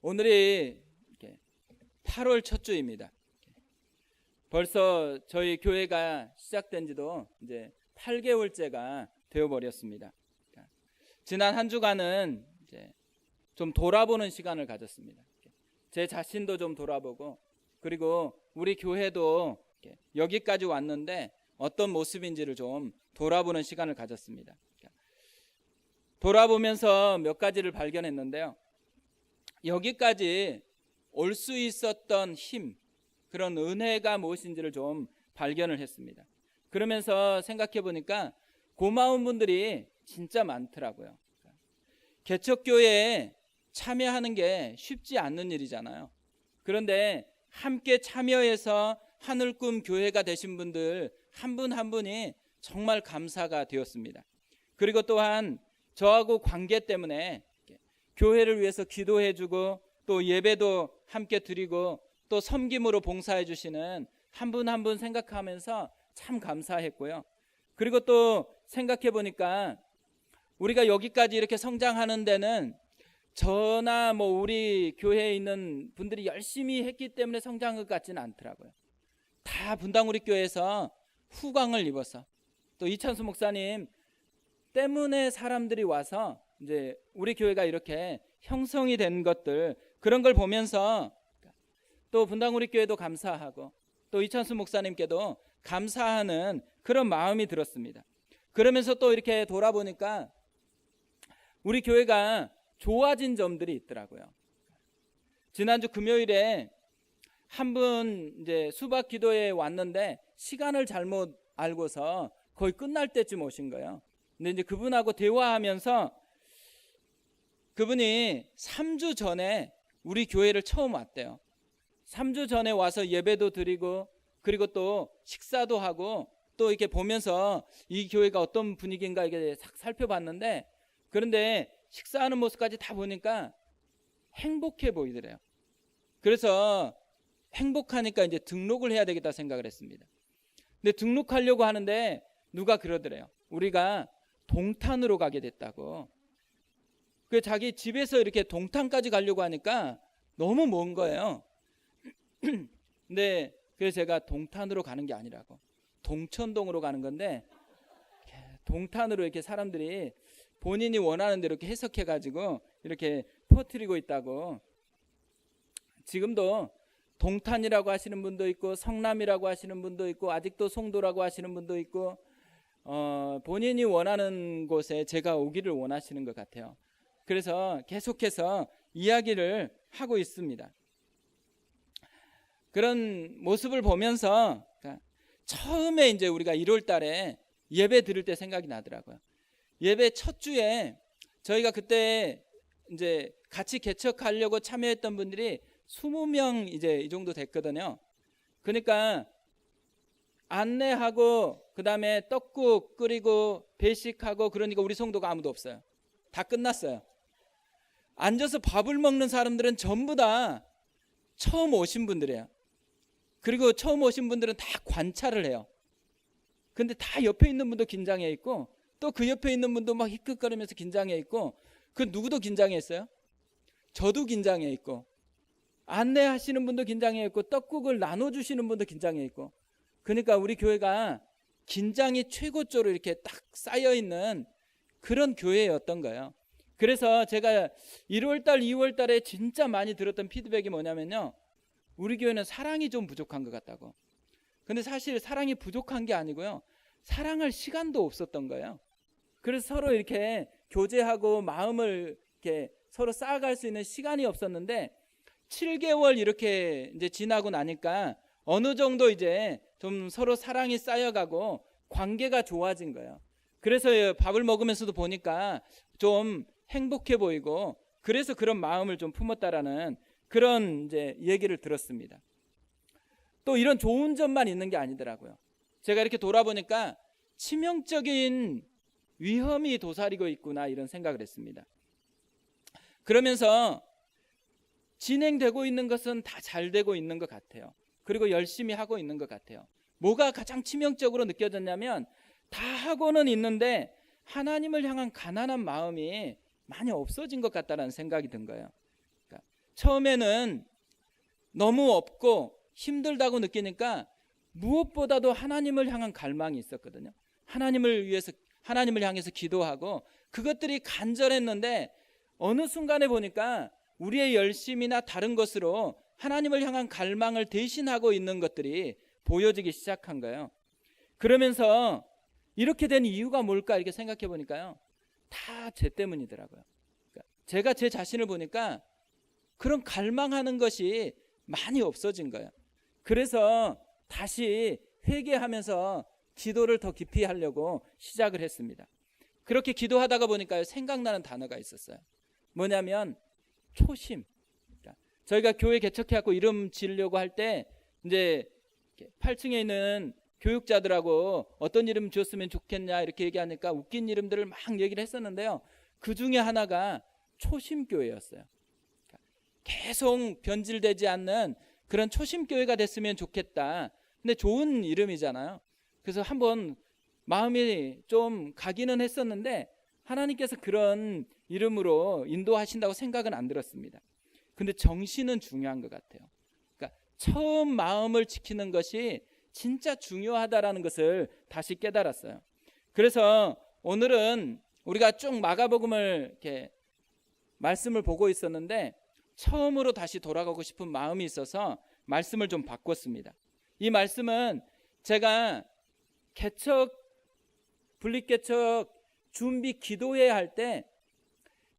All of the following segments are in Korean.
오늘이 8월 첫 주입니다. 벌써 저희 교회가 시작된 지도 이제 8개월째가 되어버렸습니다. 지난 한 주간은 이제 좀 돌아보는 시간을 가졌습니다. 제 자신도 좀 돌아보고, 그리고 우리 교회도 여기까지 왔는데 어떤 모습인지를 좀 돌아보는 시간을 가졌습니다. 돌아보면서 몇 가지를 발견했는데요. 여기까지 올 수 있었던 힘, 그런 은혜가 무엇인지를 좀 발견을 했습니다. 그러면서 생각해 보니까 고마운 분들이 진짜 많더라고요. 개척교회에 참여하는 게 쉽지 않는 일이잖아요. 그런데 함께 참여해서 하늘꿈 교회가 되신 분들 한 분 한 분이 정말 감사가 되었습니다. 그리고 또한 저하고 관계 때문에 교회를 위해서 기도해주고 또 예배도 함께 드리고 또 섬김으로 봉사해 주시는 한 분 한 분 생각하면서 참 감사했고요. 그리고 또 생각해 보니까 우리가 여기까지 이렇게 성장하는 데는 저나 뭐 우리 교회에 있는 분들이 열심히 했기 때문에 성장한 것 같지는 않더라고요. 다 분당우리 교회에서 후광을 입어서 또 이찬수 목사님 때문에 사람들이 와서 이제 우리 교회가 이렇게 형성이 된 것들, 그런 걸 보면서 또 분당우리 교회도 감사하고 또 이찬수 목사님께도 감사하는 그런 마음이 들었습니다. 그러면서 또 이렇게 돌아보니까 우리 교회가 좋아진 점들이 있더라고요. 지난주 금요일에 한 분 이제 수박 기도에 왔는데 시간을 잘못 알고서 거의 끝날 때쯤 오신 거예요. 근데 이제 그분하고 대화하면서 그분이 3주 전에 우리 교회를 처음 왔대요. 3주 전에 와서 예배도 드리고 그리고 또 식사도 하고 또 이렇게 보면서 이 교회가 어떤 분위기인가 이렇게 살펴봤는데, 그런데 식사하는 모습까지 다 보니까 행복해 보이더래요. 그래서 행복하니까 이제 등록을 해야 되겠다 생각을 했습니다. 근데 등록하려고 하는데 누가 그러더래요. 우리가 동탄으로 가게 됐다고. 그 자기 집에서 이렇게 동탄까지 가려고 하니까 너무 먼 거예요. 근데 그래서 제가 동탄으로 가는 게 아니라고 동천동으로 가는 건데, 동탄으로 이렇게 사람들이 본인이 원하는 대로 이렇게 해석해가지고 이렇게 퍼뜨리고 있다고. 지금도 동탄이라고 하시는 분도 있고 성남이라고 하시는 분도 있고 아직도 송도라고 하시는 분도 있고 본인이 원하는 곳에 제가 오기를 원하시는 것 같아요. 그래서 계속해서 이야기를 하고 있습니다. 그런 모습을 보면서 처음에 이제 우리가 1월 달에 예배 드릴 때 생각이 나더라고요. 예배 첫 주에 저희가 그때 이제 같이 개척하려고 참여했던 분들이 20명 이제 이 정도 됐거든요. 그러니까 안내하고 그다음에 떡국 끓이고 배식하고 그러니까 우리 성도가 아무도 없어요. 다 끝났어요. 앉아서 밥을 먹는 사람들은 전부 다 처음 오신 분들이에요. 그리고 처음 오신 분들은 다 관찰을 해요. 근데 다 옆에 있는 분도 긴장해 있고 또 그 옆에 있는 분도 막 히끗거리면서 긴장해 있고, 그 누구도 긴장했어요? 저도 긴장해 있고 안내하시는 분도 긴장해 있고 떡국을 나눠주시는 분도 긴장해 있고, 그러니까 우리 교회가 긴장이 최고조로 이렇게 딱 쌓여있는 그런 교회였던 거예요. 그래서 제가 1월달 2월달에 진짜 많이 들었던 피드백이 뭐냐면요, 우리 교회는 사랑이 좀 부족한 것 같다고. 근데 사실 사랑이 부족한 게 아니고요, 사랑할 시간도 없었던 거예요. 그래서 서로 이렇게 교제하고 마음을 이렇게 서로 쌓아갈 수 있는 시간이 없었는데 7개월 이렇게 이제 지나고 나니까 어느 정도 이제 좀 서로 사랑이 쌓여가고 관계가 좋아진 거예요. 그래서 밥을 먹으면서도 보니까 좀 행복해 보이고, 그래서 그런 마음을 좀 품었다라는 그런 이제 얘기를 들었습니다. 또 이런 좋은 점만 있는 게 아니더라고요. 제가 이렇게 돌아보니까 치명적인 위험이 도사리고 있구나 이런 생각을 했습니다. 그러면서 진행되고 있는 것은 다 잘 되고 있는 것 같아요. 그리고 열심히 하고 있는 것 같아요. 뭐가 가장 치명적으로 느껴졌냐면 다 하고는 있는데 하나님을 향한 가난한 마음이 많이 없어진 것 같다는 생각이 든 거예요. 그러니까 처음에는 너무 없고 힘들다고 느끼니까 무엇보다도 하나님을 향한 갈망이 있었거든요. 하나님을 향해서 기도하고 그것들이 간절했는데 어느 순간에 보니까 우리의 열심이나 다른 것으로 하나님을 향한 갈망을 대신하고 있는 것들이 보여지기 시작한 거예요. 그러면서 이렇게 된 이유가 뭘까 이렇게 생각해 보니까요, 다 제 때문이더라고요. 그러니까 제가 제 자신을 보니까 그런 갈망하는 것이 많이 없어진 거예요. 그래서 다시 회개하면서 기도를 더 깊이 하려고 시작을 했습니다. 그렇게 기도하다가 보니까요, 생각나는 단어가 있었어요. 뭐냐면 초심. 그러니까 저희가 교회 개척해갖고 이름 지으려고 할 때 이제 8층에 있는 교육자들하고 어떤 이름 지었으면 좋겠냐 이렇게 얘기하니까 웃긴 이름들을 막 얘기를 했었는데요, 그 중에 하나가 초심교회였어요. 계속 변질되지 않는 그런 초심교회가 됐으면 좋겠다. 근데 좋은 이름이잖아요. 그래서 한번 마음이 좀 가기는 했었는데 하나님께서 그런 이름으로 인도하신다고 생각은 안 들었습니다. 근데 정신은 중요한 것 같아요. 그러니까 처음 마음을 지키는 것이 진짜 중요하다라는 것을 다시 깨달았어요. 그래서 오늘은 우리가 쭉 마가복음을 이렇게 말씀을 보고 있었는데 처음으로 다시 돌아가고 싶은 마음이 있어서 말씀을 좀 바꿨습니다. 이 말씀은 제가 분립개척 준비 기도회에 할 때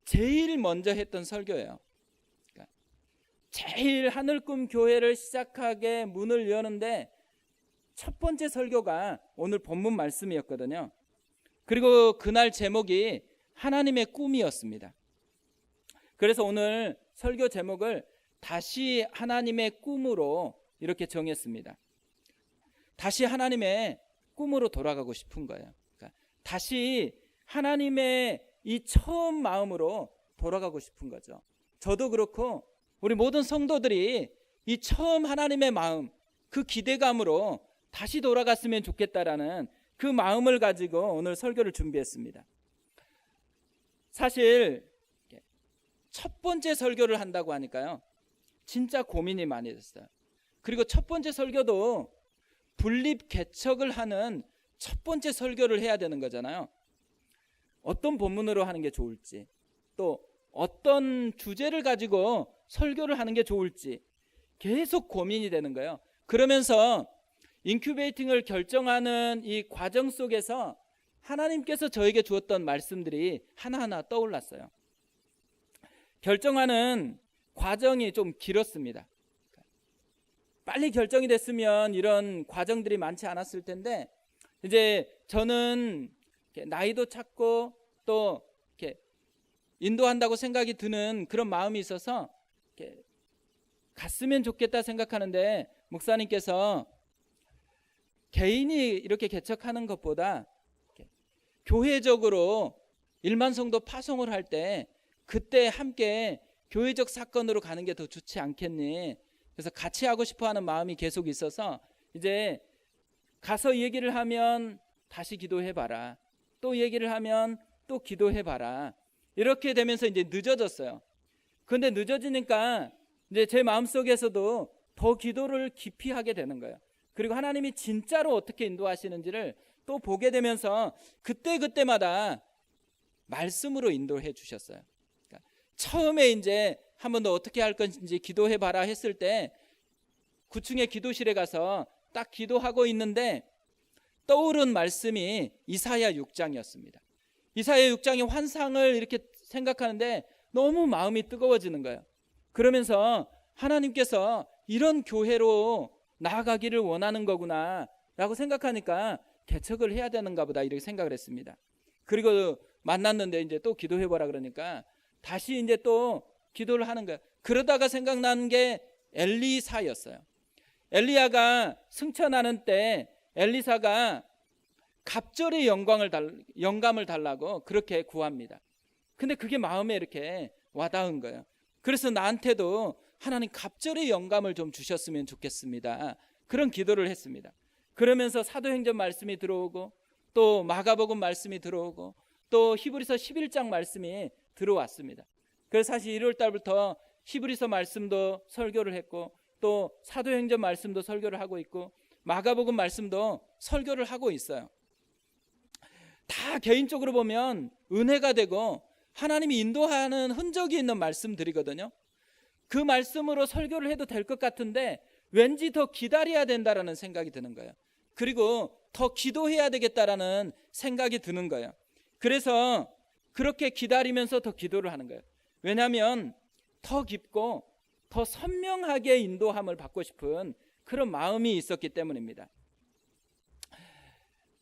제일 먼저 했던 설교예요. 그러니까 제일 하늘꿈 교회를 시작하게 문을 여는데 첫 번째 설교가 오늘 본문 말씀이었거든요. 그리고 그날 제목이 하나님의 꿈이었습니다. 그래서 오늘 설교 제목을 다시 하나님의 꿈으로 이렇게 정했습니다. 다시 하나님의 꿈으로 돌아가고 싶은 거예요. 그러니까 다시 하나님의 이 처음 마음으로 돌아가고 싶은 거죠. 저도 그렇고 우리 모든 성도들이 이 처음 하나님의 마음, 그 기대감으로 다시 돌아갔으면 좋겠다라는 그 마음을 가지고 오늘 설교를 준비했습니다. 사실 첫 번째 설교를 한다고 하니까요, 진짜 고민이 많이 됐어요. 그리고 첫 번째 설교도 분립 개척을 하는 첫 번째 설교를 해야 되는 거잖아요. 어떤 본문으로 하는 게 좋을지, 또 어떤 주제를 가지고 설교를 하는 게 좋을지 계속 고민이 되는 거예요. 그러면서 인큐베이팅을 결정하는 이 과정 속에서 하나님께서 저에게 주었던 말씀들이 하나하나 떠올랐어요. 결정하는 과정이 좀 길었습니다. 빨리 결정이 됐으면 이런 과정들이 많지 않았을 텐데, 이제 저는 나이도 찾고 또 이렇게 인도한다고 생각이 드는 그런 마음이 있어서 이렇게 갔으면 좋겠다 생각하는데, 목사님께서 개인이 이렇게 개척하는 것보다 교회적으로 일만 성도 파송을 할 때 그때 함께 교회적 사건으로 가는 게 더 좋지 않겠니? 그래서 같이 하고 싶어 하는 마음이 계속 있어서 이제 가서 얘기를 하면 다시 기도해봐라, 또 얘기를 하면 또 기도해봐라, 이렇게 되면서 이제 늦어졌어요. 그런데 늦어지니까 이제 제 마음속에서도 더 기도를 깊이 하게 되는 거예요. 그리고 하나님이 진짜로 어떻게 인도하시는지를 또 보게 되면서 그때마다 말씀으로 인도해 주셨어요. 그러니까 처음에 이제 한 번 더 어떻게 할 건지 기도해봐라 했을 때 9층의 기도실에 가서 딱 기도하고 있는데 떠오른 말씀이 이사야 6장이었습니다. 이사야 6장의 환상을 이렇게 생각하는데 너무 마음이 뜨거워지는 거예요. 그러면서 하나님께서 이런 교회로 나아가기를 원하는 거구나 라고 생각하니까 개척을 해야 되는가 보다 이렇게 생각을 했습니다. 그리고 만났는데 이제 또 기도해보라 그러니까 다시 이제 또 기도를 하는 거예요. 그러다가 생각나는 게 엘리사였어요. 엘리야가 승천하는 때 엘리사가 갑절의 영감을 달라고 그렇게 구합니다. 근데 그게 마음에 이렇게 와닿은 거예요. 그래서 나한테도 하나님 갑절의 영감을 좀 주셨으면 좋겠습니다. 그런 기도를 했습니다. 그러면서 사도행전 말씀이 들어오고 또 마가복음 말씀이 들어오고 또 히브리서 11장 말씀이 들어왔습니다. 그래서 사실 1월 달부터 히브리서 말씀도 설교를 했고 또 사도행전 말씀도 설교를 하고 있고 마가복음 말씀도 설교를 하고 있어요. 다 개인적으로 보면 은혜가 되고 하나님이 인도하는 흔적이 있는 말씀들이거든요. 그 말씀으로 설교를 해도 될 것 같은데 왠지 더 기다려야 된다라는 생각이 드는 거예요. 그리고 더 기도해야 되겠다라는 생각이 드는 거예요. 그래서 그렇게 기다리면서 더 기도를 하는 거예요. 왜냐하면 더 깊고 더 선명하게 인도함을 받고 싶은 그런 마음이 있었기 때문입니다.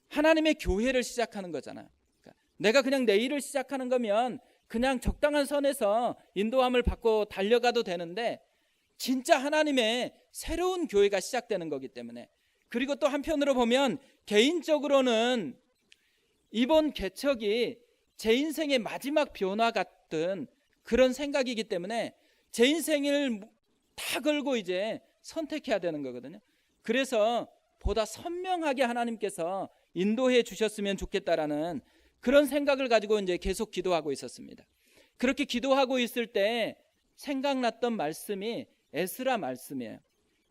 하나님의 교회를 시작하는 거잖아요. 그러니까 내가 그냥 내 일을 시작하는 거면 그냥 적당한 선에서 인도함을 받고 달려가도 되는데 진짜 하나님의 새로운 교회가 시작되는 거기 때문에, 그리고 또 한편으로 보면 개인적으로는 이번 개척이 제 인생의 마지막 변화 같은 그런 생각이기 때문에 제 인생을 다 걸고 이제 선택해야 되는 거거든요. 그래서 보다 선명하게 하나님께서 인도해 주셨으면 좋겠다라는 그런 생각을 가지고 이제 계속 기도하고 있었습니다. 그렇게 기도하고 있을 때 생각났던 말씀이 에스라 말씀이에요.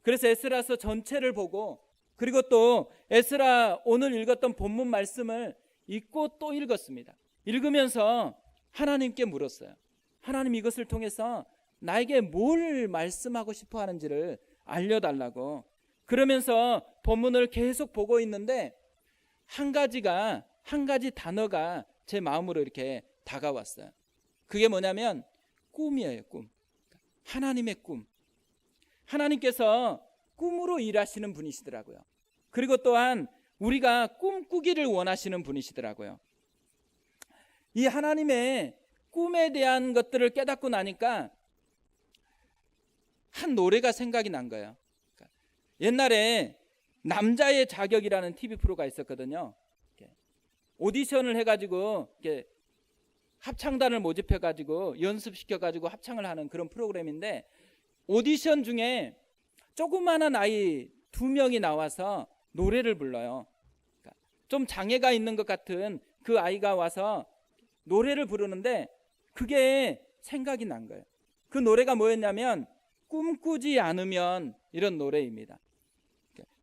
그래서 에스라서 전체를 보고 그리고 또 에스라 오늘 읽었던 본문 말씀을 읽고 또 읽었습니다. 읽으면서 하나님께 물었어요. 하나님, 이것을 통해서 나에게 뭘 말씀하고 싶어 하는지를 알려달라고. 그러면서 본문을 계속 보고 있는데 한 가지 단어가 제 마음으로 이렇게 다가왔어요. 그게 뭐냐면 꿈이에요. 꿈. 하나님의 꿈. 하나님께서 꿈으로 일하시는 분이시더라고요. 그리고 또한 우리가 꿈꾸기를 원하시는 분이시더라고요. 이 하나님의 꿈에 대한 것들을 깨닫고 나니까 한 노래가 생각이 난 거예요. 옛날에 남자의 자격이라는 TV 프로가 있었거든요. 오디션을 해가지고 합창단을 모집해가지고 연습시켜가지고 합창을 하는 그런 프로그램인데, 오디션 중에 조그마한 아이 2명이 나와서 노래를 불러요. 좀 장애가 있는 것 같은 그 아이가 와서 노래를 부르는데 그게 생각이 난 거예요. 그 노래가 뭐였냐면 꿈꾸지 않으면, 이런 노래입니다.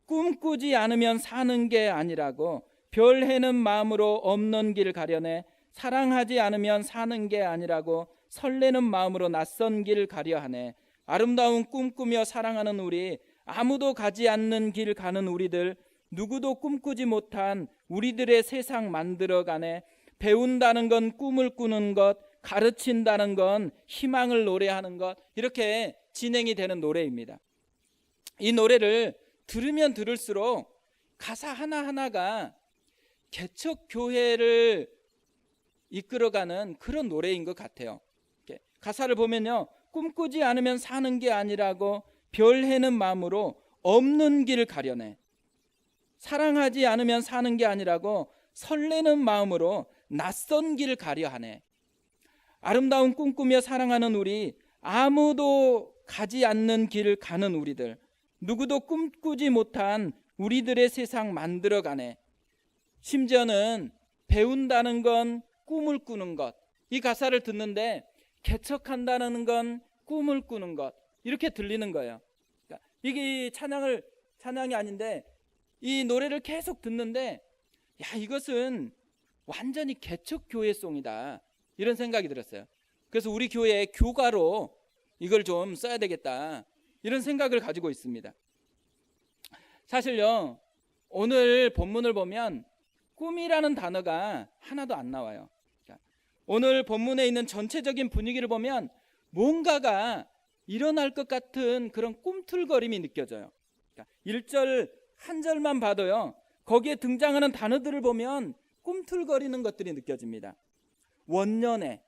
꿈꾸지 않으면 사는 게 아니라고, 별 해는 마음으로 없는 길 가려내, 사랑하지 않으면 사는 게 아니라고, 설레는 마음으로 낯선 길 가려 하네. 아름다운 꿈 꾸며 사랑하는 우리, 아무도 가지 않는 길 가는 우리들, 누구도 꿈꾸지 못한 우리들의 세상 만들어가네. 배운다는 건 꿈을 꾸는 것, 가르친다는 건 희망을 노래하는 것, 이렇게 진행이 되는 노래입니다. 이 노래를 들으면 들을수록 가사 하나하나가 개척교회를 이끌어가는 그런 노래인 것 같아요. 가사를 보면요, 꿈꾸지 않으면 사는 게 아니라고, 별 해는 마음으로 없는 길 가려내. 사랑하지 않으면 사는 게 아니라고, 설레는 마음으로 낯선 길 가려 하네. 아름다운 꿈 꾸며 사랑하는 우리, 아무도 가지 않는 길 가는 우리들, 누구도 꿈꾸지 못한 우리들의 세상 만들어가네. 심지어는 배운다는 건 꿈을 꾸는 것, 이 가사를 듣는데 개척한다는 건 꿈을 꾸는 것, 이렇게 들리는 거예요. 그러니까 이게 찬양이 아닌데 이 노래를 계속 듣는데, 야, 이것은 완전히 개척교회송이다, 이런 생각이 들었어요. 그래서 우리 교회의 교가로 이걸 좀 써야 되겠다, 이런 생각을 가지고 있습니다. 사실요, 오늘 본문을 보면 꿈이라는 단어가 하나도 안 나와요. 오늘 본문에 있는 전체적인 분위기를 보면 뭔가가 일어날 것 같은 그런 꿈틀거림이 느껴져요. 1절 한 절만 봐도요, 거기에 등장하는 단어들을 보면 꿈틀거리는 것들이 느껴집니다. 원년에,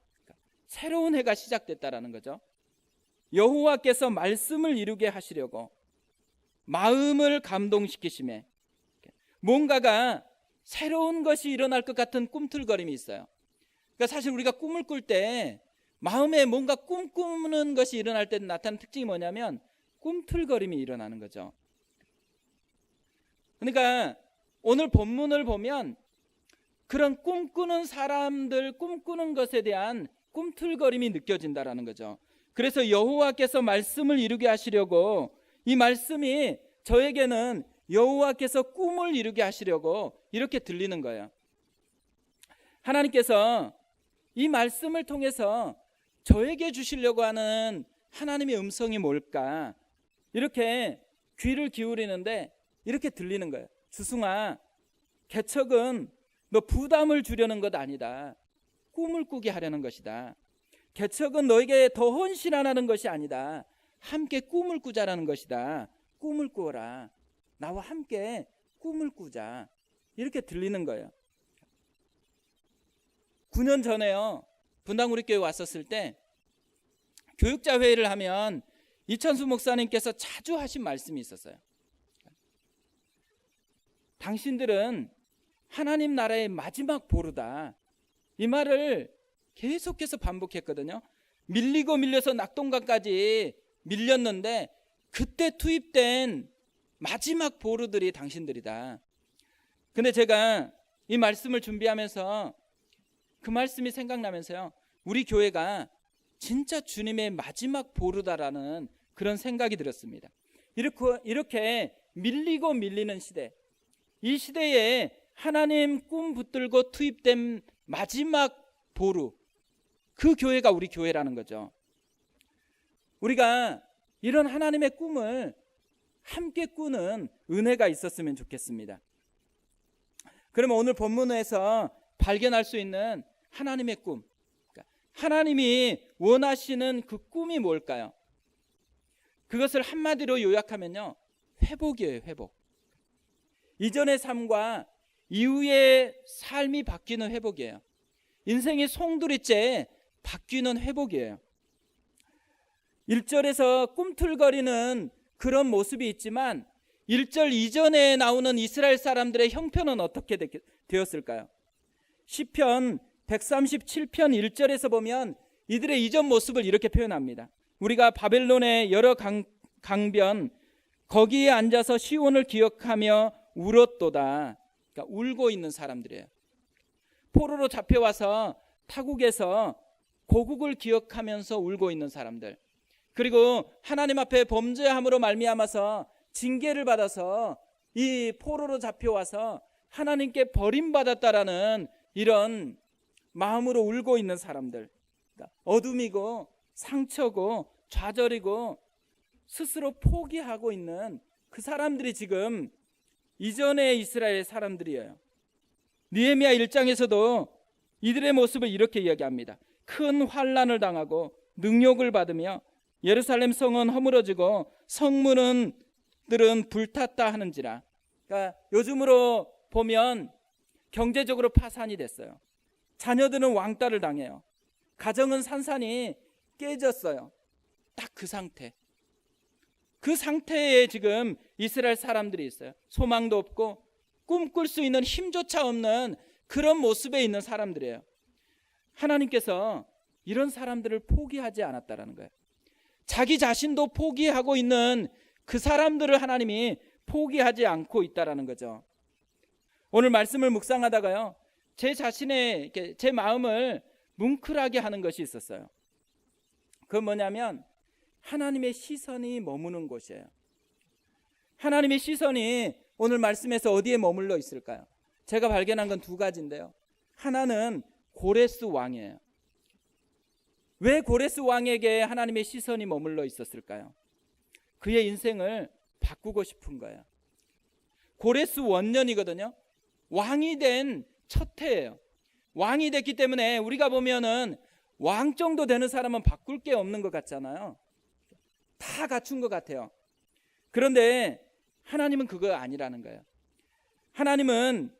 새로운 해가 시작됐다라는 거죠. 여호와께서 말씀을 이루게 하시려고, 마음을 감동시키심에, 뭔가가 새로운 것이 일어날 것 같은 꿈틀거림이 있어요. 그러니까 사실 우리가 꿈을 꿀 때 마음에 뭔가 꿈꾸는 것이 일어날 때 나타나는 특징이 뭐냐면 꿈틀거림이 일어나는 거죠. 그러니까 오늘 본문을 보면 그런 꿈꾸는 사람들, 꿈꾸는 것에 대한 꿈틀거림이 느껴진다라는 거죠. 그래서 여호와께서 말씀을 이루게 하시려고, 이 말씀이 저에게는 여호와께서 꿈을 이루게 하시려고 이렇게 들리는 거예요. 하나님께서 이 말씀을 통해서 저에게 주시려고 하는 하나님의 음성이 뭘까? 이렇게 귀를 기울이는데 이렇게 들리는 거예요. 주승아, 개척은 너 부담을 주려는 것 아니다. 꿈을 꾸게 하려는 것이다. 개척은 너에게 더 헌신하라는 것이 아니다. 함께 꿈을 꾸자라는 것이다. 꿈을 꾸어라. 나와 함께 꿈을 꾸자. 이렇게 들리는 거예요. 9년 전에요, 분당우리교회 왔었을 때 교육자 회의를 하면 이천수 목사님께서 자주 하신 말씀이 있었어요. 당신들은 하나님 나라의 마지막 보루다. 이 말을 계속해서 반복했거든요. 밀리고 밀려서 낙동강까지 밀렸는데 그때 투입된 마지막 보루들이 당신들이다. 근데 제가 이 말씀을 준비하면서 그 말씀이 생각나면서요, 우리 교회가 진짜 주님의 마지막 보루다라는 그런 생각이 들었습니다. 이렇게 밀리고 밀리는 시대, 이 시대에 하나님 꿈 붙들고 투입된 마지막 보루, 그 교회가 우리 교회라는 거죠. 우리가 이런 하나님의 꿈을 함께 꾸는 은혜가 있었으면 좋겠습니다. 그러면 오늘 본문에서 발견할 수 있는 하나님의 꿈, 하나님이 원하시는 그 꿈이 뭘까요? 그것을 한마디로 요약하면요, 회복이에요. 회복. 이전의 삶과 이후의 삶이 바뀌는 회복이에요. 인생이 송두리째 바뀌는 회복이에요. 1절에서 꿈틀거리는 그런 모습이 있지만 1절 이전에 나오는 이스라엘 사람들의 형편은 어떻게 되었을까요? 시편 137편 1절에서 보면 이들의 이전 모습을 이렇게 표현합니다. 우리가 바벨론의 여러 강변 거기에 앉아서 시온을 기억하며 울었도다. 그러니까 울고 있는 사람들이에요. 포로로 잡혀와서 타국에서 고국을 기억하면서 울고 있는 사람들, 그리고 하나님 앞에 범죄함으로 말미암아서 징계를 받아서 이 포로로 잡혀와서 하나님께 버림받았다라는 이런 마음으로 울고 있는 사람들, 그러니까 어둠이고 상처고 좌절이고 스스로 포기하고 있는 그 사람들이 지금 이전의 이스라엘 사람들이에요. 느헤미야 1장에서도 이들의 모습을 이렇게 이야기합니다. 큰 환난을 당하고 능욕을 받으며 예루살렘 성은 허물어지고 성문들은 불탔다 하는지라. 그러니까 요즘으로 보면 경제적으로 파산이 됐어요. 자녀들은 왕따를 당해요. 가정은 산산이 깨졌어요. 딱 그 상태. 그 상태에 지금 이스라엘 사람들이 있어요. 소망도 없고 꿈꿀 수 있는 힘조차 없는 그런 모습에 있는 사람들이에요. 하나님께서 이런 사람들을 포기하지 않았다라는 거예요. 자기 자신도 포기하고 있는 그 사람들을 하나님이 포기하지 않고 있다라는 거죠. 오늘 말씀을 묵상하다가요, 제 자신의 제 마음을 뭉클하게 하는 것이 있었어요. 그건 뭐냐면 하나님의 시선이 머무는 곳이에요. 하나님의 시선이 오늘 말씀에서 어디에 머물러 있을까요? 제가 발견한 건 두 가지인데요. 하나는 고레스 왕이에요. 왜 고레스 왕에게 하나님의 시선이 머물러 있었을까요? 그의 인생을 바꾸고 싶은 거예요. 고레스 원년이거든요. 왕이 된 첫 해예요. 왕이 됐기 때문에 우리가 보면은 왕 정도 되는 사람은 바꿀 게 없는 것 같잖아요. 다 갖춘 것 같아요. 그런데 하나님은 그거 아니라는 거예요. 하나님은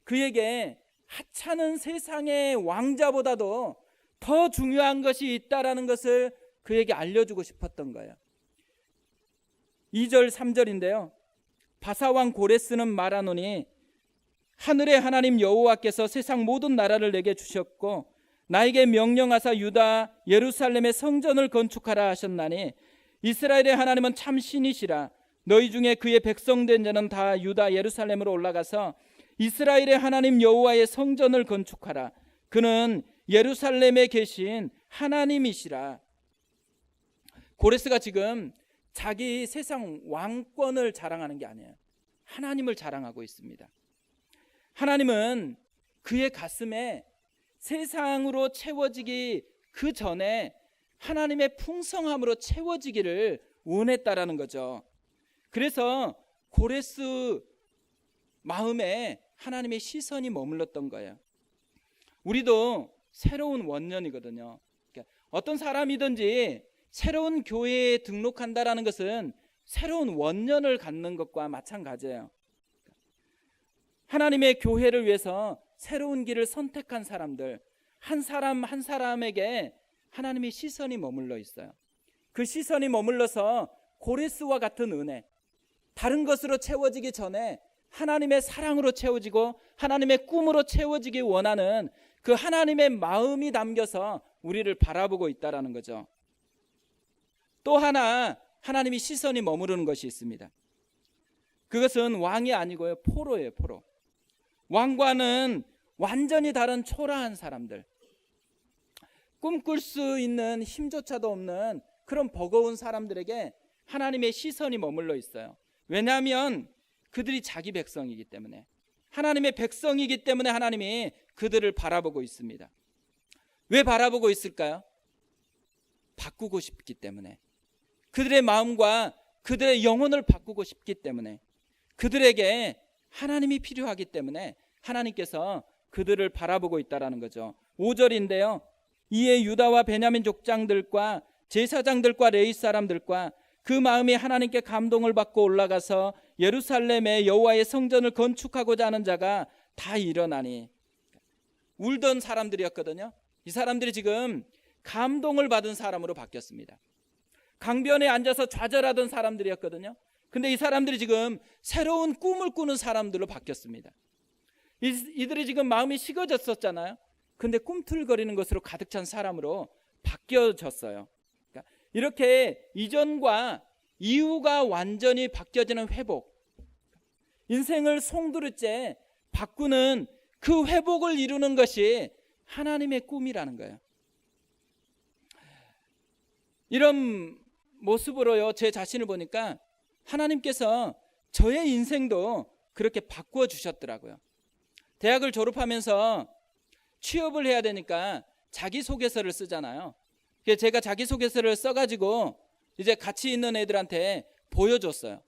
그에게 하찮은 세상의 왕자보다도 더 중요한 것이 있다라는 것을 그에게 알려주고 싶었던 거예요. 2절 3절인데요. 바사왕 고레스는 말하노니 하늘의 하나님 여호와께서 세상 모든 나라를 내게 주셨고 나에게 명령하사 유다 예루살렘의 성전을 건축하라 하셨나니 이스라엘의 하나님은 참 신이시라. 너희 중에 그의 백성된 자는 다 유다 예루살렘으로 올라가서 이스라엘의 하나님 여호와의 성전을 건축하라. 그는 예루살렘에 계신 하나님이시라. 고레스가 지금 자기 세상 왕권을 자랑하는 게 아니에요. 하나님을 자랑하고 있습니다. 하나님은 그의 가슴에 세상으로 채워지기 그 전에 하나님의 풍성함으로 채워지기를 원했다라는 거죠. 그래서 고레스 마음에 하나님의 시선이 머물렀던 거예요. 우리도 새로운 원년이거든요. 그러니까 어떤 사람이든지 새로운 교회에 등록한다라는 것은 새로운 원년을 갖는 것과 마찬가지예요. 하나님의 교회를 위해서 새로운 길을 선택한 사람들, 한 사람 한 사람에게 하나님의 시선이 머물러 있어요. 그 시선이 머물러서 고레스와 같은 은혜, 다른 것으로 채워지기 전에 하나님의 사랑으로 채워지고 하나님의 꿈으로 채워지기 원하는 그 하나님의 마음이 담겨서 우리를 바라보고 있다라는 거죠. 또 하나 하나님이 시선이 머무르는 것이 있습니다. 그것은 왕이 아니고요, 포로예요. 포로. 왕과는 완전히 다른 초라한 사람들, 꿈꿀 수 있는 힘조차도 없는 그런 버거운 사람들에게 하나님의 시선이 머물러 있어요. 왜냐하면 그들이 자기 백성이기 때문에, 하나님의 백성이기 때문에 하나님이 그들을 바라보고 있습니다. 왜 바라보고 있을까요? 바꾸고 싶기 때문에, 그들의 마음과 그들의 영혼을 바꾸고 싶기 때문에, 그들에게 하나님이 필요하기 때문에 하나님께서 그들을 바라보고 있다라는 거죠. 5절인데요. 이에 유다와 베냐민 족장들과 제사장들과 레위 사람들과 그 마음이 하나님께 감동을 받고 올라가서 예루살렘에 여호와의 성전을 건축하고자 하는 자가 다 일어나니. 울던 사람들이었거든요. 이 사람들이 지금 감동을 받은 사람으로 바뀌었습니다. 강변에 앉아서 좌절하던 사람들이었거든요. 근데 이 사람들이 지금 새로운 꿈을 꾸는 사람들로 바뀌었습니다. 이들이 지금 마음이 식어졌었잖아요. 근데 꿈틀거리는 것으로 가득 찬 사람으로 바뀌어졌어요. 그러니까 이렇게 이전과 이후가 완전히 바뀌어지는 회복, 인생을 송두리째 바꾸는 그 회복을 이루는 것이 하나님의 꿈이라는 거예요. 이런 모습으로요, 제 자신을 보니까 하나님께서 저의 인생도 그렇게 바꾸어 주셨더라고요. 대학을 졸업하면서 취업을 해야 되니까 자기소개서를 쓰잖아요. 그래서 제가 자기소개서를 써가지고 이제 같이 있는 애들한테 보여줬어요.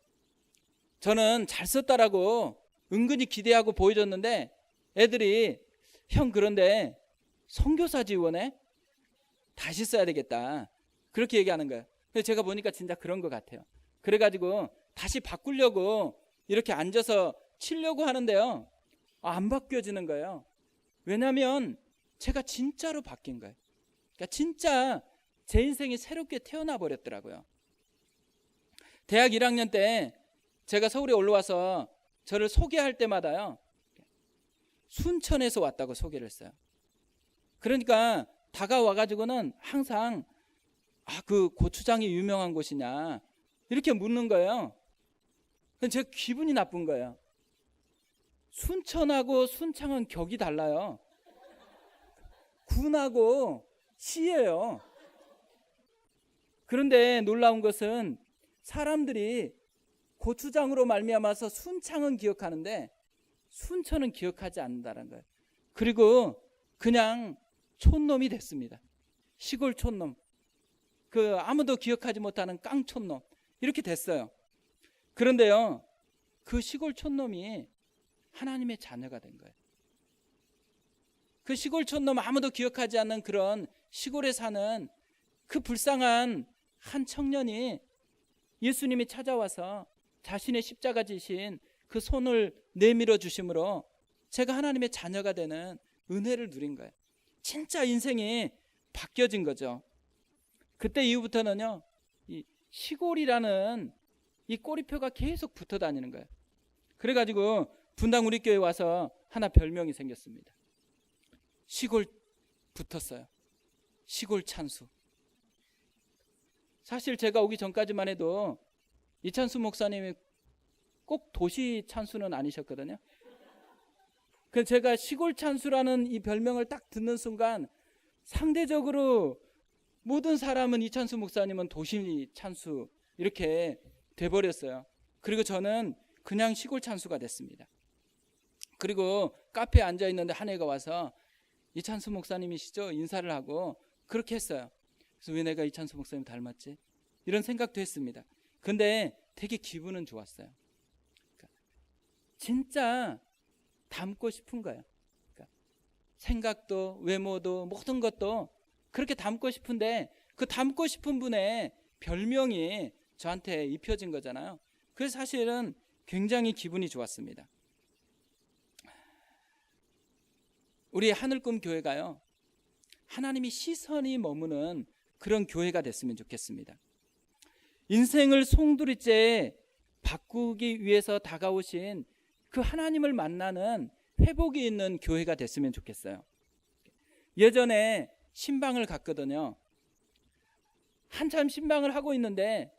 저는 잘 썼다라고 은근히 기대하고 보여줬는데 애들이 형 그런데 선교사 지원에 다시 써야 되겠다, 그렇게 얘기하는 거예요. 그래서 제가 보니까 진짜 그런 것 같아요. 그래가지고 다시 바꾸려고 이렇게 앉아서 치려고 하는데요, 안 바뀌어지는 거예요. 왜냐하면 제가 진짜로 바뀐 거예요. 그러니까 진짜 제 인생이 새롭게 태어나 버렸더라고요. 대학 1학년 때 제가 서울에 올라와서 저를 소개할 때마다요, 순천에서 왔다고 소개를 했어요. 그러니까 다가와가지고는 항상 그 고추장이 유명한 곳이냐 이렇게 묻는 거예요. 제가 기분이 나쁜 거예요. 순천하고 순창은 격이 달라요. 군하고 시예요. 그런데 놀라운 것은 사람들이 고추장으로 말미암아서 순창은 기억하는데 순천은 기억하지 않는다는 거예요. 그리고 그냥 촌놈이 됐습니다. 시골 촌놈, 아무도 기억하지 못하는 깡촌놈, 이렇게 됐어요. 그런데요, 그 시골 촌놈이 하나님의 자녀가 된 거예요. 그 시골 촌놈, 아무도 기억하지 않는 그런 시골에 사는 그 불쌍한 한 청년이 예수님이 찾아와서 자신의 십자가 지신 그 손을 내밀어 주심으로 제가 하나님의 자녀가 되는 은혜를 누린 거예요. 진짜 인생이 바뀌어진 거죠. 그때 이후부터는요, 이 시골이라는 이 꼬리표가 계속 붙어 다니는 거예요. 그래가지고 분당 우리 교회 와서 하나 별명이 생겼습니다. 시골 붙었어요. 시골 찬수. 사실 제가 오기 전까지만 해도 이찬수 목사님이 꼭 도시 찬수는 아니셨거든요. 그래서 제가 시골 찬수라는 이 별명을 딱 듣는 순간 상대적으로 모든 사람은 이찬수 목사님은 도시 찬수 이렇게 돼버렸어요. 그리고 저는 그냥 시골 찬수가 됐습니다. 그리고 카페에 앉아 있는데 한 애가 와서 이찬수 목사님이시죠? 인사를 하고 그렇게 했어요. 그래서 왜 내가 이찬수 목사님 닮았지? 이런 생각도 했습니다. 근데 되게 기분은 좋았어요. 그러니까 진짜 닮고 싶은 거예요. 그러니까 생각도 외모도 모든 것도 그렇게 닮고 싶은데 그 닮고 싶은 분의 별명이 저한테 입혀진 거잖아요. 그래서 사실은 굉장히 기분이 좋았습니다. 우리 하늘꿈 교회가요, 하나님이 시선이 머무는 그런 교회가 됐으면 좋겠습니다. 인생을 송두리째 바꾸기 위해서 다가오신 그 하나님을 만나는 회복이 있는 교회가 됐으면 좋겠어요. 예전에 신방을 갔거든요. 한참 신방을 하고 있는데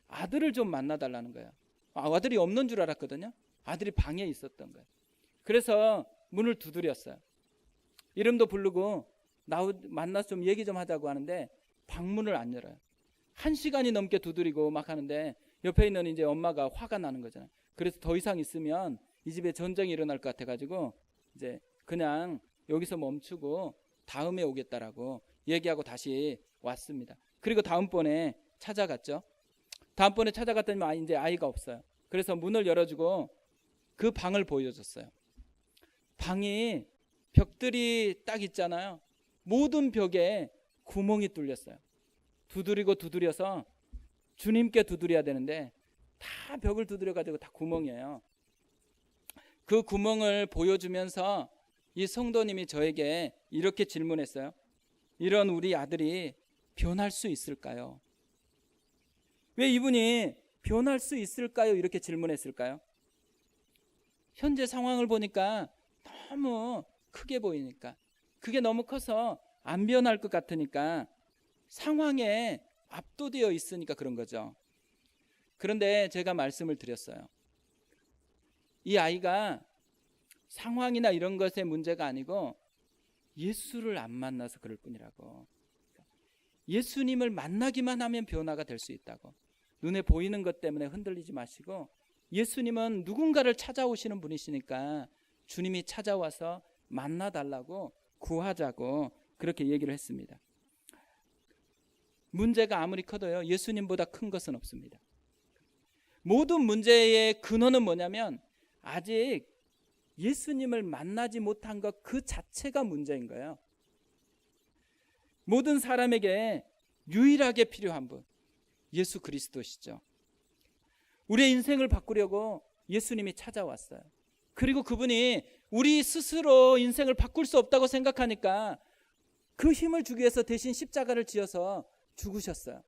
아들을 좀 만나달라는 거예요. 아들이 없는 줄 알았거든요. 아들이 방에 있었던 거예요. 그래서 문을 두드렸어요. 이름도 부르고 만나서 좀 얘기 좀 하자고 하는데 방문을 안 열어요. 1시간이 넘게 두드리고 막 하는데 옆에 있는 이제 엄마가 화가 나는 거잖아요. 그래서 더 이상 있으면 이 집에 전쟁이 일어날 것 같아가지고 이제 그냥 여기서 멈추고 다음에 오겠다라고 얘기하고 다시 왔습니다. 그리고 다음번에 찾아갔죠. 다음번에 찾아갔더니 이제 아이가 없어요. 그래서 문을 열어주고 그 방을 보여줬어요. 방이 벽들이 딱 있잖아요. 모든 벽에 구멍이 뚫렸어요. 두드려서 주님께 두드려야 되는데 다 벽을 두드려가지고 다 구멍이에요. 그 구멍을 보여주면서 이 성도님이 저에게 이렇게 질문했어요. 이런 우리 아들이 변할 수 있을까요? 왜 이분이 변할 수 있을까요? 이렇게 질문했을까요? 현재 상황을 보니까 너무 크게 보이니까, 그게 너무 커서 안 변할 것 같으니까 상황에 압도되어 있으니까 그런 거죠. 그런데 제가 말씀을 드렸어요. 이 아이가 상황이나 이런 것의 문제가 아니고 예수를 안 만나서 그럴 뿐이라고. 예수님을 만나기만 하면 변화가 될 수 있다고. 눈에 보이는 것 때문에 흔들리지 마시고 예수님은 누군가를 찾아오시는 분이시니까 주님이 찾아와서 만나달라고 구하자고 그렇게 얘기를 했습니다. 문제가 아무리 커도요, 예수님보다 큰 것은 없습니다. 모든 문제의 근원은 뭐냐면 아직 예수님을 만나지 못한 것 그 자체가 문제인 거예요. 모든 사람에게 유일하게 필요한 분, 예수 그리스도시죠. 우리의 인생을 바꾸려고 예수님이 찾아왔어요. 그리고 그분이 우리 스스로 인생을 바꿀 수 없다고 생각하니까 그 힘을 주기 위해서 대신 십자가를 지어서 죽으셨어요.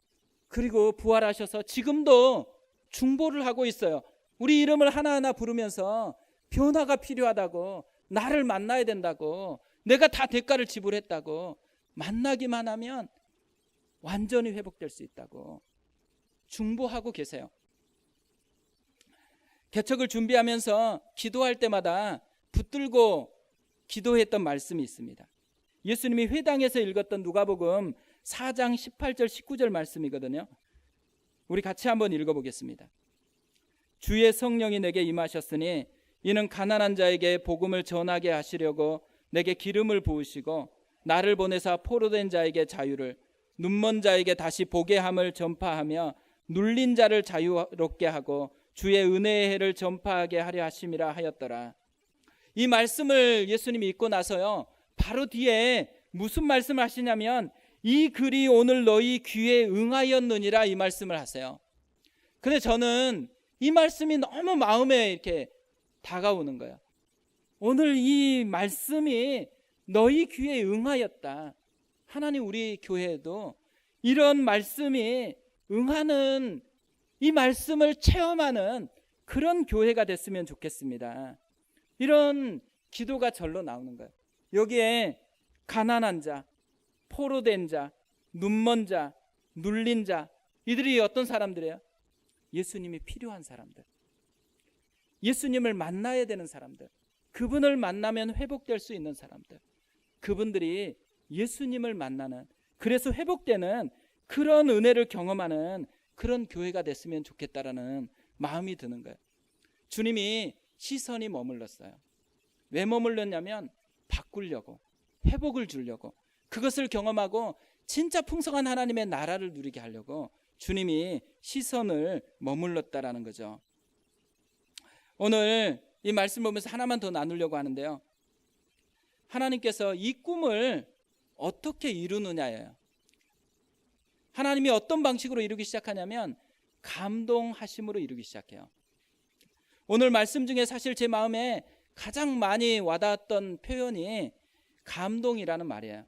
그리고 부활하셔서 지금도 중보를 하고 있어요. 우리 이름을 하나하나 부르면서 변화가 필요하다고, 나를 만나야 된다고, 내가 다 대가를 지불했다고, 만나기만 하면 완전히 회복될 수 있다고 중보하고 계세요. 개척을 준비하면서 기도할 때마다 붙들고 기도했던 말씀이 있습니다. 예수님이 회당에서 읽었던 누가복음 4장 18절 19절 말씀이거든요. 우리 같이 한번 읽어보겠습니다. 주의 성령이 내게 임하셨으니 이는 가난한 자에게 복음을 전하게 하시려고 내게 기름을 부으시고 나를 보내사 포로된 자에게 자유를, 눈먼 자에게 다시 보게 함을 전파하며 눌린 자를 자유롭게 하고 주의 은혜의 해를 전파하게 하려 하심이라 하였더라. 이 말씀을 예수님이 읽고 나서요, 바로 뒤에 무슨 말씀을 하시냐면 이 글이 오늘 너희 귀에 응하였느니라, 이 말씀을 하세요. 근데 저는 이 말씀이 너무 마음에 이렇게 다가오는 거예요. 오늘 이 말씀이 너희 귀에 응하였다. 하나님 우리 교회에도 이런 말씀이 응하는, 이 말씀을 체험하는 그런 교회가 됐으면 좋겠습니다. 이런 기도가 절로 나오는 거예요. 여기에 가난한 자, 포로된 자, 눈먼 자, 눌린 자, 이들이 어떤 사람들이에요? 예수님이 필요한 사람들, 예수님을 만나야 되는 사람들, 그분을 만나면 회복될 수 있는 사람들, 그분들이 예수님을 만나는, 그래서 회복되는 그런 은혜를 경험하는 그런 교회가 됐으면 좋겠다라는 마음이 드는 거예요. 주님이 시선이 머물렀어요. 왜 머물렀냐면 바꾸려고, 회복을 주려고, 그것을 경험하고 진짜 풍성한 하나님의 나라를 누리게 하려고 주님이 시선을 머물렀다라는 거죠. 오늘 이 말씀 보면서 하나만 더 나누려고 하는데요. 하나님께서 이 꿈을 어떻게 이루느냐예요. 하나님이 어떤 방식으로 이루기 시작하냐면 감동하심으로 이루기 시작해요. 오늘 말씀 중에 사실 제 마음에 가장 많이 와닿았던 표현이 감동이라는 말이에요.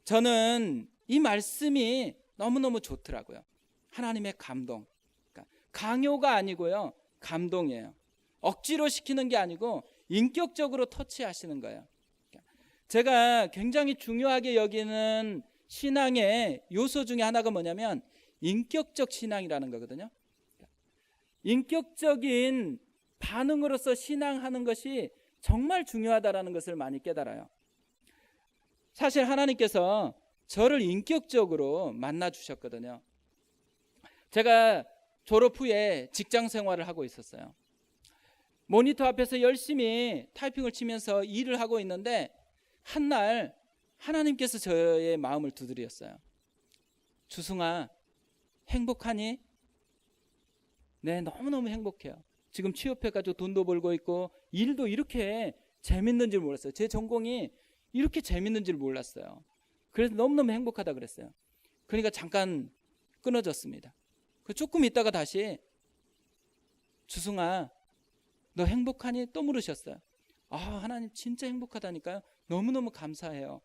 저는 이 말씀이 너무너무 좋더라고요. 하나님의 감동. 그러니까 강요가 아니고요, 감동이에요. 억지로 시키는 게 아니고 인격적으로 터치하시는 거예요. 제가 굉장히 중요하게 여기는 신앙의 요소 중에 하나가 뭐냐면 인격적 신앙이라는 거거든요. 인격적인 반응으로서 신앙하는 것이 정말 중요하다라는 것을 많이 깨달아요. 사실 하나님께서 저를 인격적으로 만나 주셨거든요. 제가 졸업 후에 직장 생활을 하고 있었어요. 모니터 앞에서 열심히 타이핑을 치면서 일을 하고 있는데 한날 하나님께서 저의 마음을 두드렸어요. 주승아, 행복하니? 네, 너무너무 행복해요. 지금 취업해가지고 돈도 벌고 있고 일도 이렇게 재밌는 줄 몰랐어요. 제 전공이 이렇게 재밌는 줄 몰랐어요. 그래서 너무너무 행복하다 그랬어요. 그러니까 잠깐 끊어졌습니다. 조금 있다가 다시 주승아, 너 행복하니? 또 물으셨어요. 아, 하나님 진짜 행복하다니까요. 너무너무 감사해요.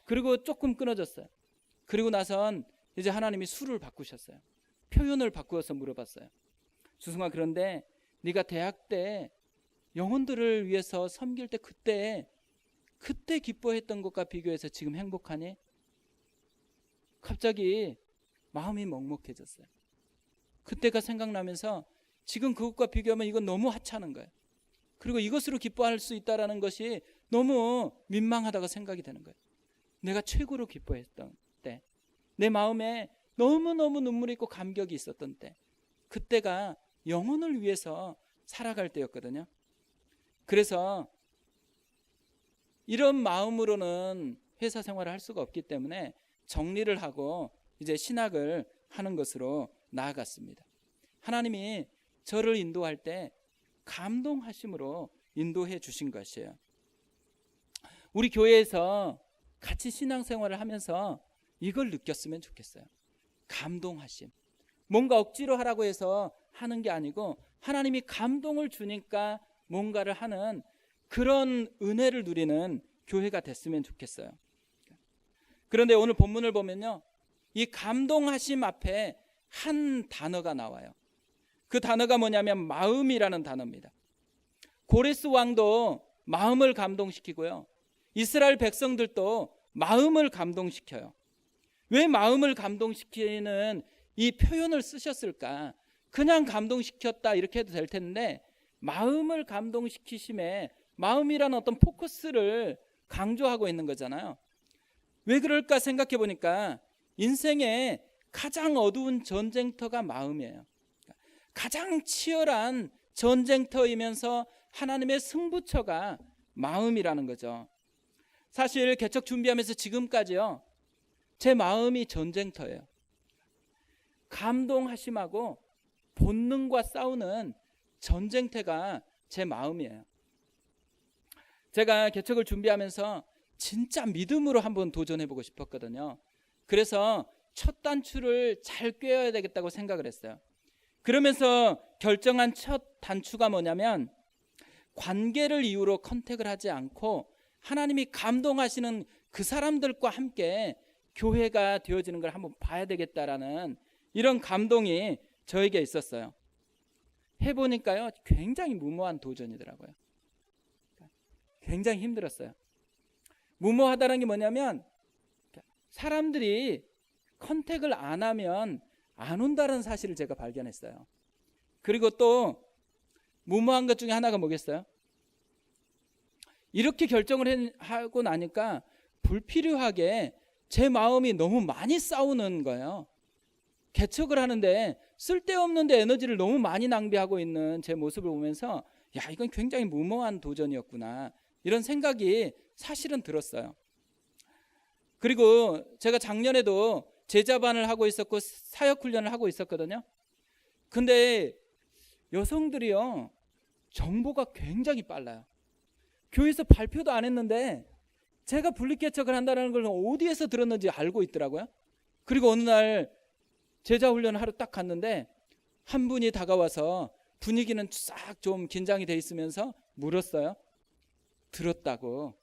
그리고 조금 끊어졌어요. 그리고 나선 이제 하나님이 수를 바꾸셨어요. 표현을 바꾸어서 물어봤어요. 주승아, 그런데 네가 대학 때 영혼들을 위해서 섬길 때 그때 기뻐했던 것과 비교해서 지금 행복하니? 갑자기 마음이 먹먹해졌어요. 그때가 생각나면서 지금 그것과 비교하면 이건 너무 하찮은 거예요. 그리고 이것으로 기뻐할 수 있다는 것이 너무 민망하다고 생각이 되는 거예요. 내가 최고로 기뻐했던 때, 내 마음에 너무너무 눈물이 있고 감격이 있었던 때, 그때가 영혼을 위해서 살아갈 때였거든요. 그래서 이런 마음으로는 회사 생활을 할 수가 없기 때문에 정리를 하고 이제 신학을 하는 것으로 나아갔습니다. 하나님이 저를 인도할 때 감동하심으로 인도해 주신 것이에요. 우리 교회에서 같이 신앙생활을 하면서 이걸 느꼈으면 좋겠어요. 감동하심. 뭔가 억지로 하라고 해서 하는 게 아니고 하나님이 감동을 주니까 뭔가를 하는 그런 은혜를 누리는 교회가 됐으면 좋겠어요. 그런데 오늘 본문을 보면요, 이 감동하심 앞에 한 단어가 나와요. 그 단어가 뭐냐면 마음이라는 단어입니다. 고레스 왕도 마음을 감동시키고요, 이스라엘 백성들도 마음을 감동시켜요. 왜 마음을 감동시키는 이 표현을 쓰셨을까? 그냥 감동시켰다 이렇게 해도 될 텐데 마음을 감동시키심에 마음이라는 어떤 포커스를 강조하고 있는 거잖아요. 왜 그럴까 생각해 보니까 인생의 가장 어두운 전쟁터가 마음이에요. 가장 치열한 전쟁터이면서 하나님의 승부처가 마음이라는 거죠. 사실 개척 준비하면서 지금까지요, 제 마음이 전쟁터예요. 감동하심하고 본능과 싸우는 전쟁터가 제 마음이에요. 제가 개척을 준비하면서 진짜 믿음으로 한번 도전해보고 싶었거든요. 그래서 첫 단추를 잘 꿰어야 되겠다고 생각을 했어요. 그러면서 결정한 첫 단추가 뭐냐면 관계를 이유로 컨택을 하지 않고 하나님이 감동하시는 그 사람들과 함께 교회가 되어지는 걸 한번 봐야 되겠다라는 이런 감동이 저에게 있었어요. 해보니까요, 굉장히 무모한 도전이더라고요. 굉장히 힘들었어요. 무모하다는 게 뭐냐면 사람들이 컨택을 안 하면 안 온다는 사실을 제가 발견했어요. 그리고 또 무모한 것 중에 하나가 뭐겠어요? 이렇게 결정을 하고 나니까 불필요하게 제 마음이 너무 많이 싸우는 거예요. 개척을 하는데 쓸데없는데 에너지를 너무 많이 낭비하고 있는 제 모습을 보면서 야, 이건 굉장히 무모한 도전이었구나, 이런 생각이 사실은 들었어요. 그리고 제가 작년에도 제자반을 하고 있었고 사역훈련을 하고 있었거든요. 근데 여성들이요, 정보가 굉장히 빨라요. 교회에서 발표도 안 했는데 제가 분리개척을 한다는 걸 어디에서 들었는지 알고 있더라고요. 그리고 어느 날 제자훈련 하러 딱 갔는데 한 분이 다가와서 분위기는 싹 좀 긴장이 돼 있으면서 물었어요. 들었다고.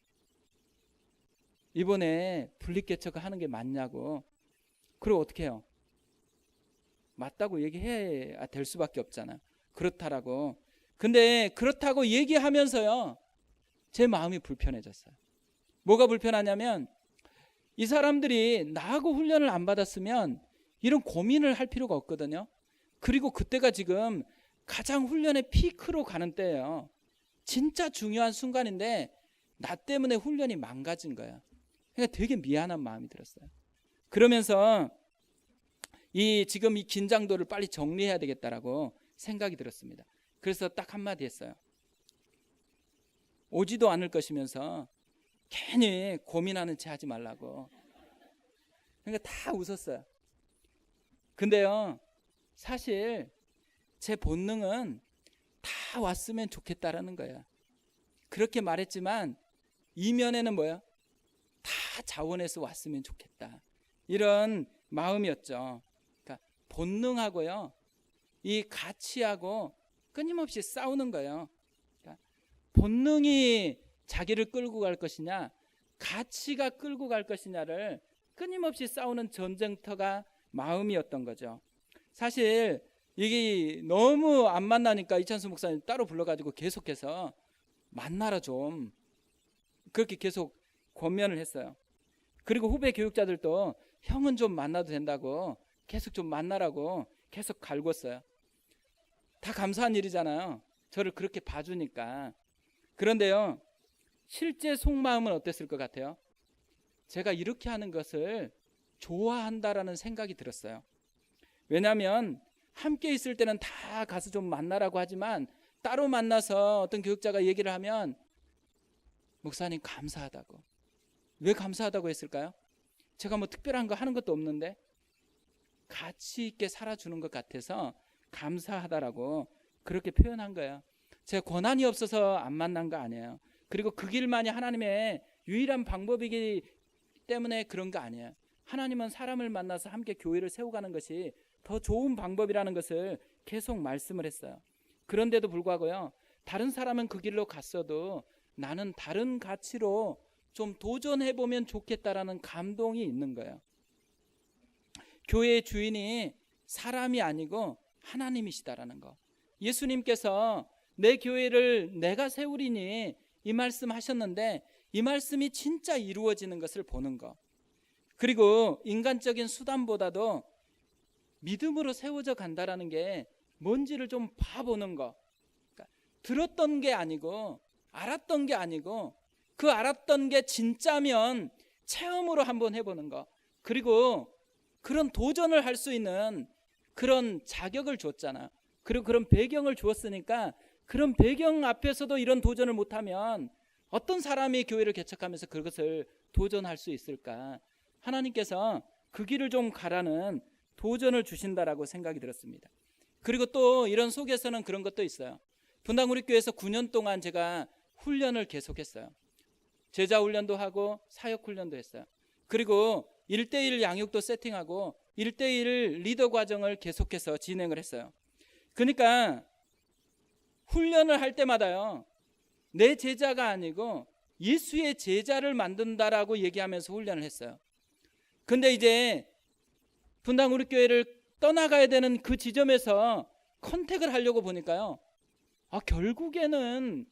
이번에 분리개척을 하는 게 맞냐고. 그리고 어떻게 해요? 맞다고 얘기해야 될 수밖에 없잖아요. 그렇다라고. 근데 그렇다고 얘기하면서요, 제 마음이 불편해졌어요. 뭐가 불편하냐면 이 사람들이 나하고 훈련을 안 받았으면 이런 고민을 할 필요가 없거든요. 그리고 그때가 지금 가장 훈련의 피크로 가는 때예요. 진짜 중요한 순간인데 나 때문에 훈련이 망가진 거예요. 그러니까 되게 미안한 마음이 들었어요. 그러면서 지금 이 긴장도를 빨리 정리해야 되겠다라고 생각이 들었습니다. 그래서 딱 한마디 했어요. 오지도 않을 것이면서 괜히 고민하는 채 하지 말라고. 그러니까 다 웃었어요. 근데요, 사실 제 본능은 다 왔으면 좋겠다라는 거예요. 그렇게 말했지만 이면에는 뭐예요? 다 자원해서 왔으면 좋겠다, 이런 마음이었죠. 그러니까 본능하고요, 이 가치하고 끊임없이 싸우는 거예요. 그러니까 본능이 자기를 끌고 갈 것이냐, 가치가 끌고 갈 것이냐를 끊임없이 싸우는 전쟁터가 마음이었던 거죠. 사실 이게 너무 안 만나니까 이찬수 목사님 따로 불러가지고 계속해서 만나라 좀, 그렇게 계속 권면을 했어요. 그리고 후배 교육자들도 형은 좀 만나도 된다고 계속 좀 만나라고 계속 갈궜어요. 다 감사한 일이잖아요, 저를 그렇게 봐주니까. 그런데요, 실제 속마음은 어땠을 것 같아요? 제가 이렇게 하는 것을 좋아한다라는 생각이 들었어요. 왜냐하면 함께 있을 때는 다 가서 좀 만나라고 하지만 따로 만나서 어떤 교육자가 얘기를 하면 목사님 감사하다고. 왜 감사하다고 했을까요? 제가 뭐 특별한 거 하는 것도 없는데 가치 있게 살아주는 것 같아서 감사하다라고 그렇게 표현한 거예요. 제가 권한이 없어서 안 만난 거 아니에요. 그리고 그 길만이 하나님의 유일한 방법이기 때문에 그런 거 아니에요. 하나님은 사람을 만나서 함께 교회를 세워가는 것이 더 좋은 방법이라는 것을 계속 말씀을 했어요. 그런데도 불구하고요, 다른 사람은 그 길로 갔어도 나는 다른 가치로 좀 도전해보면 좋겠다라는 감동이 있는 거예요. 교회의 주인이 사람이 아니고 하나님이시다라는 거. 예수님께서 내 교회를 내가 세우리니 이 말씀 하셨는데 이 말씀이 진짜 이루어지는 것을 보는 거. 그리고 인간적인 수단보다도 믿음으로 세워져 간다라는 게 뭔지를 좀 봐보는 거. 그러니까 들었던 게 아니고 알았던 게 아니고 그 알았던 게 진짜면 체험으로 한번 해보는 거. 그리고 그런 도전을 할 수 있는 그런 자격을 줬잖아. 그리고 그런 배경을 주었으니까 그런 배경 앞에서도 이런 도전을 못하면 어떤 사람이 교회를 개척하면서 그것을 도전할 수 있을까? 하나님께서 그 길을 좀 가라는 도전을 주신다라고 생각이 들었습니다. 그리고 또 이런 속에서는 그런 것도 있어요. 분당 우리 교회에서 9년 동안 제가 훈련을 계속했어요. 제자 훈련도 하고 사역 훈련도 했어요. 그리고 1:1 양육도 세팅하고 1:1 리더 과정을 계속해서 진행을 했어요. 그러니까 훈련을 할 때마다요, 내 제자가 아니고 예수의 제자를 만든다라고 얘기하면서 훈련을 했어요. 근데 이제 분당 우리 교회를 떠나가야 되는 그 지점에서 컨택을 하려고 보니까요, 결국에는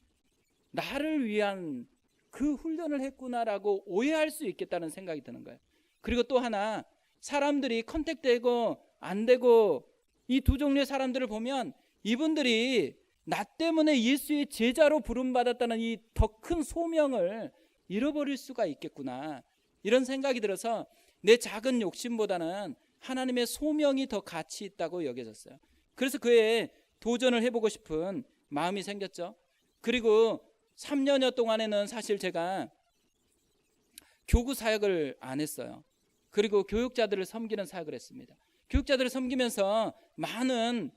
나를 위한 그 훈련을 했구나라고 오해할 수 있겠다는 생각이 드는 거예요. 그리고 또 하나, 사람들이 컨택되고 안 되고 이 두 종류의 사람들을 보면 이분들이 나 때문에 예수의 제자로 부름받았다는 이 더 큰 소명을 잃어버릴 수가 있겠구나, 이런 생각이 들어서 내 작은 욕심보다는 하나님의 소명이 더 가치 있다고 여겨졌어요. 그래서 그에 도전을 해보고 싶은 마음이 생겼죠. 그리고 3년여 동안에는 사실 제가 교구 사역을 안 했어요. 그리고 교육자들을 섬기는 사역을 했습니다. 교육자들을 섬기면서 많은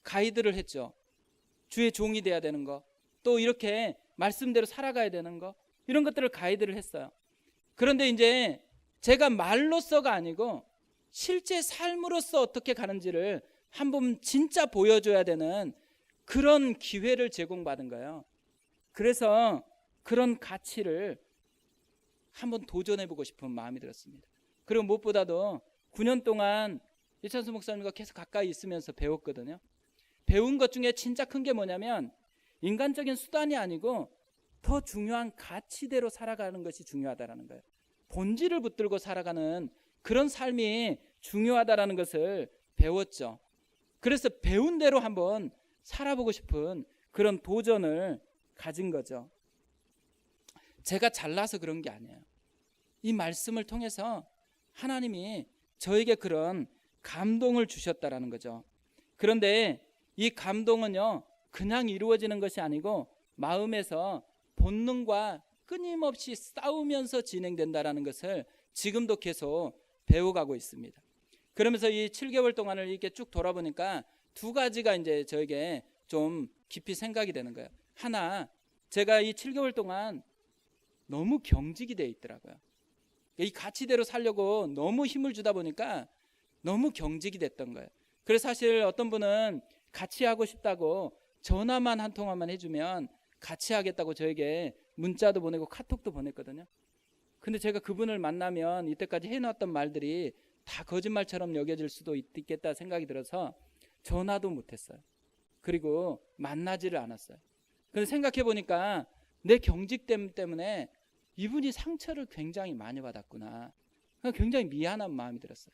가이드를 했죠. 주의 종이 돼야 되는 거, 또 이렇게 말씀대로 살아가야 되는 거, 이런 것들을 가이드를 했어요. 그런데 이제 제가 말로서가 아니고 실제 삶으로서 어떻게 가는지를 한번 진짜 보여줘야 되는 그런 기회를 제공받은 거예요. 그래서 그런 가치를 한번 도전해보고 싶은 마음이 들었습니다. 그리고 무엇보다도 9년 동안 이찬수 목사님과 계속 가까이 있으면서 배웠거든요. 배운 것 중에 진짜 큰 게 뭐냐면 인간적인 수단이 아니고 더 중요한 가치대로 살아가는 것이 중요하다는 거예요. 본질을 붙들고 살아가는 그런 삶이 중요하다는 것을 배웠죠. 그래서 배운 대로 한번 살아보고 싶은 그런 도전을 가진 거죠. 제가 잘나서 그런 게 아니에요. 이 말씀을 통해서 하나님이 저에게 그런 감동을 주셨다라는 거죠. 그런데 이 감동은요, 그냥 이루어지는 것이 아니고 마음에서 본능과 끊임없이 싸우면서 진행된다라는 것을 지금도 계속 배워가고 있습니다. 그러면서 이 7개월 동안을 이렇게 쭉 돌아보니까 두 가지가 이제 저에게 좀 깊이 생각이 되는 거예요. 하나, 제가 이 7개월 동안 너무 경직이 돼 있더라고요. 이 가치대로 살려고 너무 힘을 주다 보니까 너무 경직이 됐던 거예요. 그래서 사실 어떤 분은 같이 하고 싶다고 전화만 한 통화만 해주면 같이 하겠다고 저에게 문자도 보내고 카톡도 보냈거든요. 근데 제가 그분을 만나면 이때까지 해놨던 말들이 다 거짓말처럼 여겨질 수도 있겠다 생각이 들어서 전화도 못했어요. 그리고 만나지를 않았어요. 근데 생각해 보니까 내 경직됨 때문에 이분이 상처를 굉장히 많이 받았구나. 굉장히 미안한 마음이 들었어요.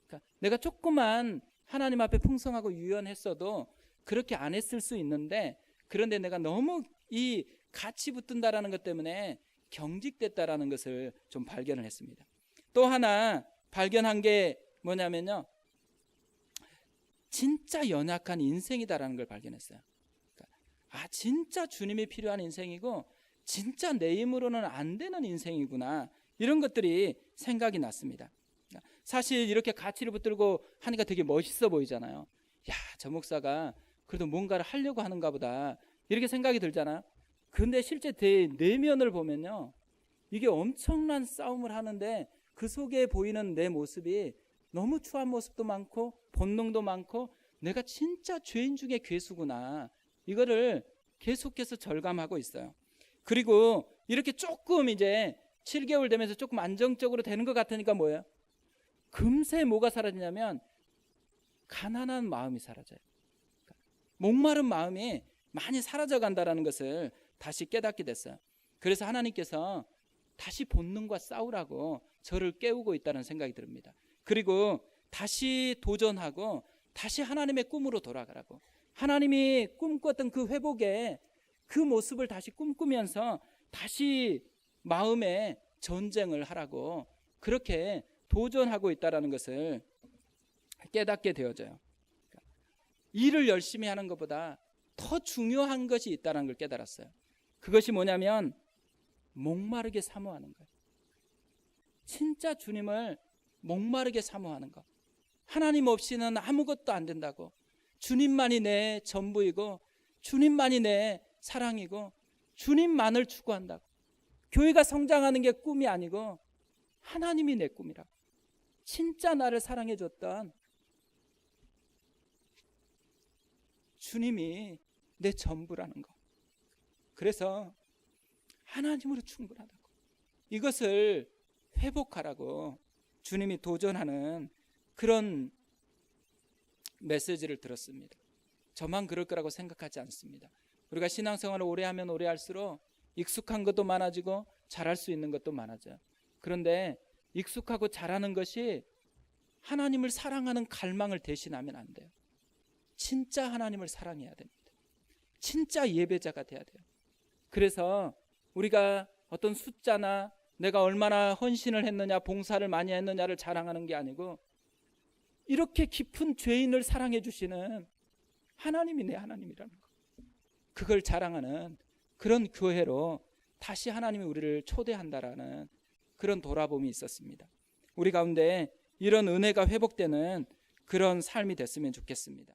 그러니까 내가 조금만 하나님 앞에 풍성하고 유연했어도 그렇게 안 했을 수 있는데, 그런데 내가 너무 이 같이 붙든다라는 것 때문에 경직됐다라는 것을 좀 발견을 했습니다. 또 하나 발견한 게 뭐냐면요, 진짜 연약한 인생이다라는 걸 발견했어요. 그러니까 진짜 주님이 필요한 인생이고 진짜 내 힘으로는 안 되는 인생이구나, 이런 것들이 생각이 났습니다. 사실 이렇게 가치를 붙들고 하니까 되게 멋있어 보이잖아요. 야, 저 목사가 그래도 뭔가를 하려고 하는가 보다, 이렇게 생각이 들잖아요. 근데 실제 내면을 보면요, 이게 엄청난 싸움을 하는데 그 속에 보이는 내 모습이 너무 추한 모습도 많고 본능도 많고 내가 진짜 죄인 중에 괴수구나, 이거를 계속해서 절감하고 있어요. 그리고 이렇게 조금 이제 7개월 되면서 조금 안정적으로 되는 것 같으니까 뭐예요? 금세 뭐가 사라지냐면 가난한 마음이 사라져요. 목마른 마음이 많이 사라져 간다는 것을 다시 깨닫게 됐어요. 그래서 하나님께서 다시 본능과 싸우라고 저를 깨우고 있다는 생각이 듭니다. 그리고 다시 도전하고 다시 하나님의 꿈으로 돌아가라고, 하나님이 꿈꿨던 그 회복의 그 모습을 다시 꿈꾸면서 다시 마음의 전쟁을 하라고 그렇게 도전하고 있다는 것을 깨닫게 되어져요. 일을 열심히 하는 것보다 더 중요한 것이 있다는 걸 깨달았어요. 그것이 뭐냐면 목마르게 사모하는 거예요. 진짜 주님을 목마르게 사모하는 것. 하나님 없이는 아무것도 안 된다고, 주님만이 내 전부이고 주님만이 내 사랑이고 주님만을 추구한다고, 교회가 성장하는 게 꿈이 아니고 하나님이 내 꿈이라고, 진짜 나를 사랑해 줬던 주님이 내 전부라는 거. 그래서 하나님으로 충분하다고, 이것을 회복하라고 주님이 도전하는 그런 메시지를 들었습니다. 저만 그럴 거라고 생각하지 않습니다. 우리가 신앙생활을 오래 하면 오래 할수록 익숙한 것도 많아지고 잘할 수 있는 것도 많아져요. 그런데 익숙하고 잘하는 것이 하나님을 사랑하는 갈망을 대신하면 안 돼요. 진짜 하나님을 사랑해야 됩니다. 진짜 예배자가 돼야 돼요. 그래서 우리가 어떤 숫자나 내가 얼마나 헌신을 했느냐, 봉사를 많이 했느냐를 자랑하는 게 아니고 이렇게 깊은 죄인을 사랑해 주시는 하나님이 내 하나님이라는 거, 그걸 자랑하는 그런 교회로 다시 하나님이 우리를 초대한다라는 그런 돌아봄이 있었습니다. 우리 가운데 이런 은혜가 회복되는 그런 삶이 됐으면 좋겠습니다.